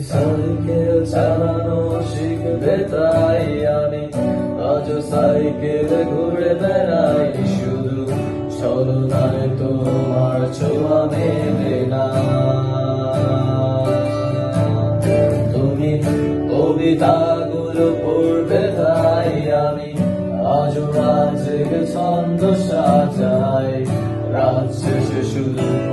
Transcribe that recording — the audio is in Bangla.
সাইকেল চালানো শিখবে তাই আমি আজও সাইকেলে ঘুরে বেড়াই শুধু ছলনায় তোমার ছোঁয়া মেলে না তুমি কবিতাগুলো পড়বে তাই আমি আজও রাত জেগে ছন্দ সাজাই রাত শেষে শুধু